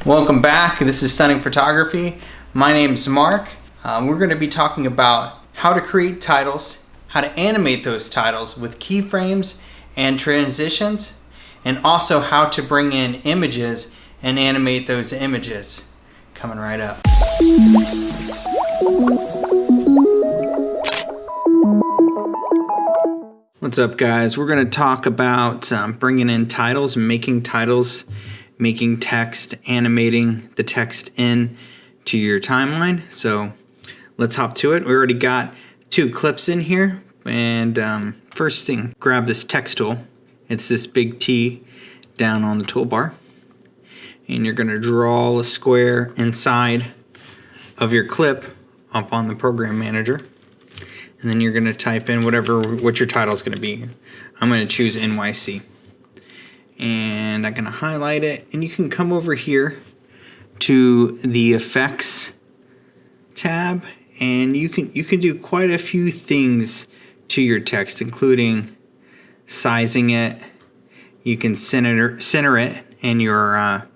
Welcome back. This is Stunning Photography. My name's Mark. We're going to be talking about how to create titles, how to animate those titles with keyframes and transitions, and also how to bring in images and animate those images. Coming right up. What's up, guys? We're going to talk about bringing in titles, making text, animating the text in to your timeline. So let's hop to it. We already got two clips in here. And first thing, grab this text tool. It's this big T down on the toolbar. And you're going to draw a square inside of your clip up on the program manager. And then you're going to type in what your title is going to be. I'm going to choose NYC. And I'm going to highlight it, and you can come over here to the effects tab, and you can do quite a few things to your text, including sizing it. You can center it in your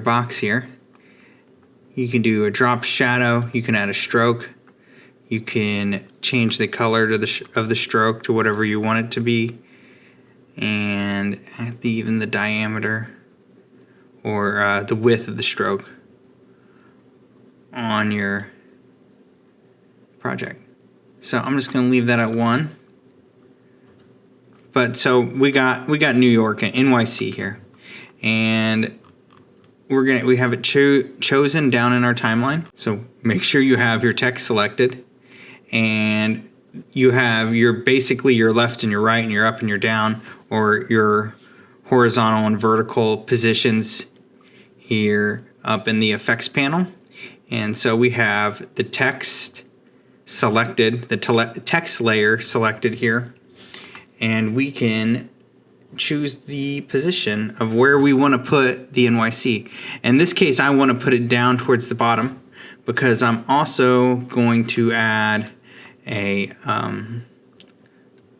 box here. You can do a drop shadow. You can add a stroke. You can change the color of the stroke to whatever you want it to be. And even the diameter or the width of the stroke on your project. So I'm just going to leave that at 1. But so we got New York and NYC here, and we have it chosen down in our timeline. So make sure you have your text selected, and you have basically your left and your right and your up and your down, or your horizontal and vertical positions here up in the effects panel. And so we have the text selected, the text layer selected here, and we can choose the position of where we want to put the NYC. In this case, I want to put it down towards the bottom because I'm also going to add a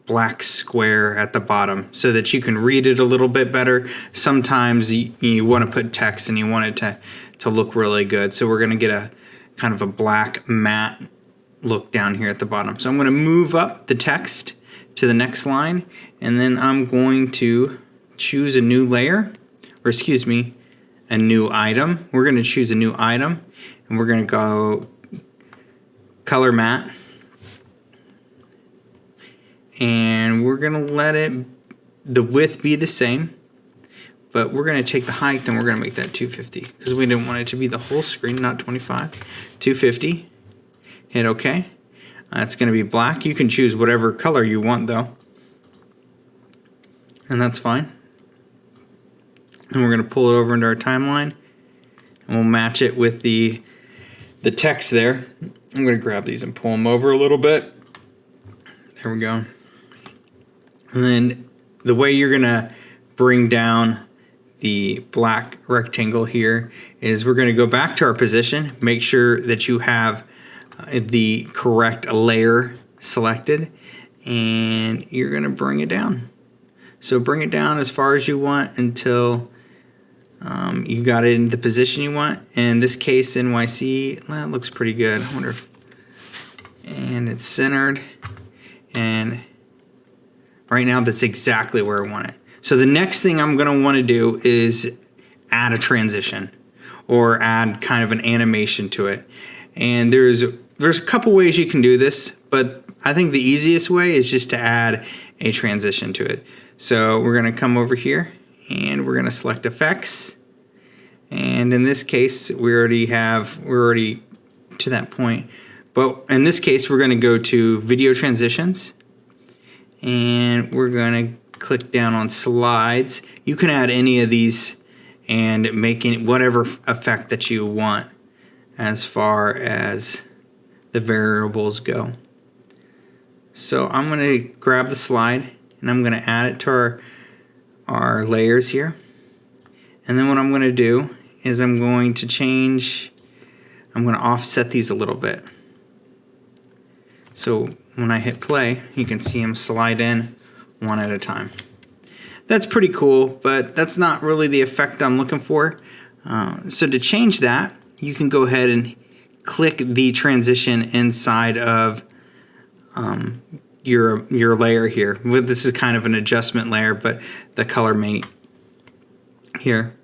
black square at the bottom so that you can read it a little bit better. Sometimes you want to put text and you want it to look really good. So we're going to get a kind of a black matte look down here at the bottom. So I'm going to move up the text to the next line, and then I'm going to choose a new layer, or excuse me, a new item. We're going to choose a new item, and we're going to go color matte. And we're going to let the width be the same, but we're going to take the height and we're going to make that 250 because we didn't want it to be the whole screen, not 25. 250. Hit OK. It's going to be black. You can choose whatever color you want though, and that's fine. And we're going to pull it over into our timeline, and we'll match it with the text there. I'm going to grab these and pull them over a little bit. There we go. And then the way you're going to bring down the black rectangle here is we're going to go back to our position, make sure that you have the correct layer selected, and you're going to bring it down. So bring it down as far as you want until you got it in the position you want. In this case, NYC, that looks pretty good. I wonder and it's centered. And right now that's exactly where I want it. So the next thing I'm going to want to do is add a transition or add kind of an animation to it. And there's a couple ways you can do this, but I think the easiest way is just to add a transition to it. So we're going to come over here and we're going to select effects. And in this case, we're already to that point. But in this case, we're going to go to video transitions, and we're going to click down on slides. You can add any of these and make whatever effect that you want as far as the variables go. So I'm going to grab the slide and I'm going to add it to our layers here. And then what I'm going to do is I'm going to offset these a little bit. So when I hit play, you can see them slide in one at a time. That's pretty cool, but that's not really the effect I'm looking for. So to change that, you can go ahead and click the transition inside of your layer here. This is kind of an adjustment layer, but the color mate here.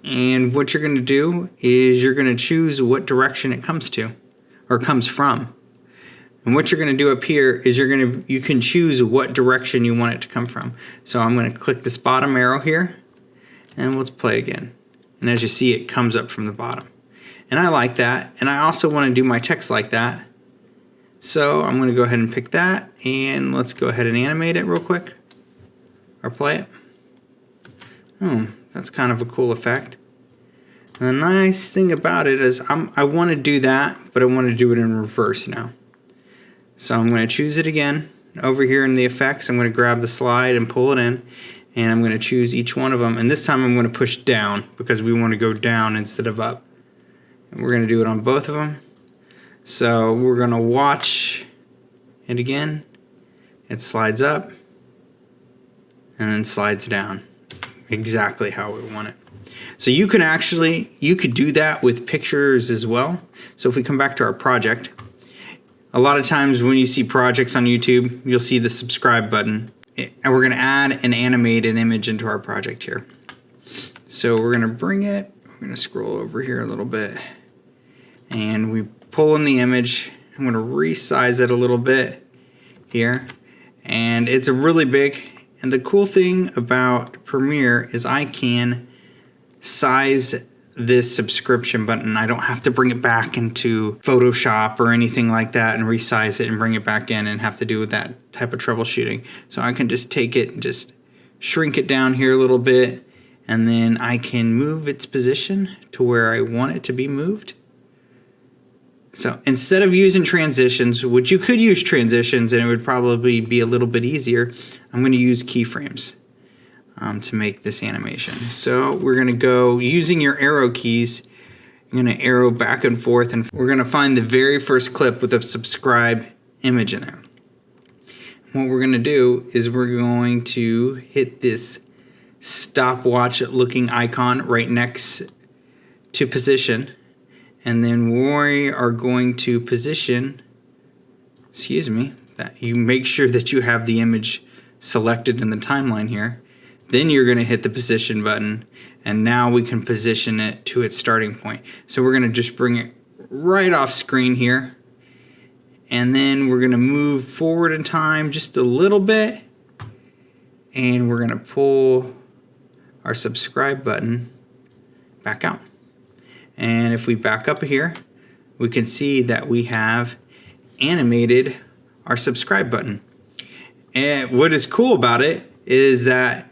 And what you're going to do is you're going to choose what direction it comes to or comes from. And what you're going to do up here is you can choose what direction you want it to come from. So I'm going to click this bottom arrow here, and let's play again. And as you see, it comes up from the bottom. And I like that. And I also want to do my text like that. So I'm going to go ahead and pick that, and let's go ahead and animate it real quick or play it. Oh, that's kind of a cool effect. And the nice thing about it is I want to do that, but I want to do it in reverse now. So I'm going to choose it again. Over here in the effects, I'm going to grab the slide and pull it in, and I'm going to choose each one of them. And this time I'm going to push down because we want to go down instead of up. And we're going to do it on both of them. So we're going to watch it again. It slides up and then slides down. Exactly how we want it. So you could do that with pictures as well. So if we come back to our project, a lot of times when you see projects on YouTube, you'll see the subscribe button. And we're going to add an animated image into our project here. So we're going to bring it, we're going to scroll over here a little bit, and we pull in the image. I'm going to resize it a little bit here, and it's a really big. And the cool thing about Premiere is I can size this subscription button. I don't have to bring it back into Photoshop or anything like that and resize it and bring it back in and have to do with that type of troubleshooting. So I can just take it and just shrink it down here a little bit, and then I can move its position to where I want it to be moved. So instead of using transitions, which you could use transitions and it would probably be a little bit easier, I'm going to use keyframes to make this animation. So we're going to go using your arrow keys. I'm going to arrow back and forth, and we're going to find the very first clip with a subscribe image in there. What we're going to do is we're going to hit this stopwatch looking icon right next to position. And then we are going to position, that you make sure that you have the image selected in the timeline here. Then you're going to hit the position button, and now we can position it to its starting point. So we're going to just bring it right off screen here. And then we're going to move forward in time just a little bit. And we're going to pull our subscribe button back out. And if we back up here, we can see that we have animated our subscribe button. And what is cool about it is that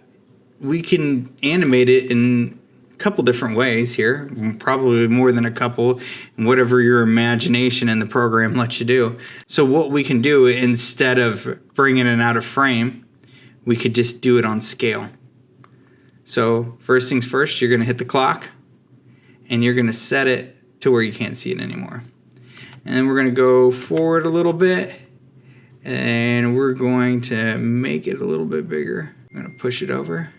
we can animate it in a couple different ways here, probably more than a couple, whatever your imagination and the program lets you do. So what we can do, instead of bringing it out of frame, we could just do it on scale. So first things first, you're going to hit the clock, and you're going to set it to where you can't see it anymore. And then we're going to go forward a little bit, and we're going to make it a little bit bigger. I'm going to push it over,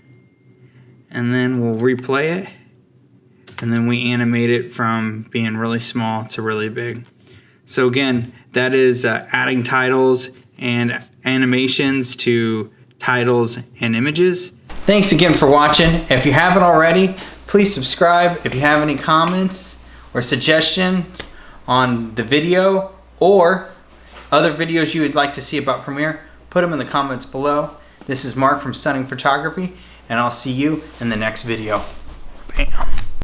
and then we'll replay it, and then we animate it from being really small to really big. So again, that is adding titles and animations to titles and images. Thanks again for watching. If you haven't already, please subscribe. If you have any comments or suggestions on the video or other videos you would like to see about Premiere, put them in the comments below. This is Mark from Stunning Photography, and I'll see you in the next video. Bam.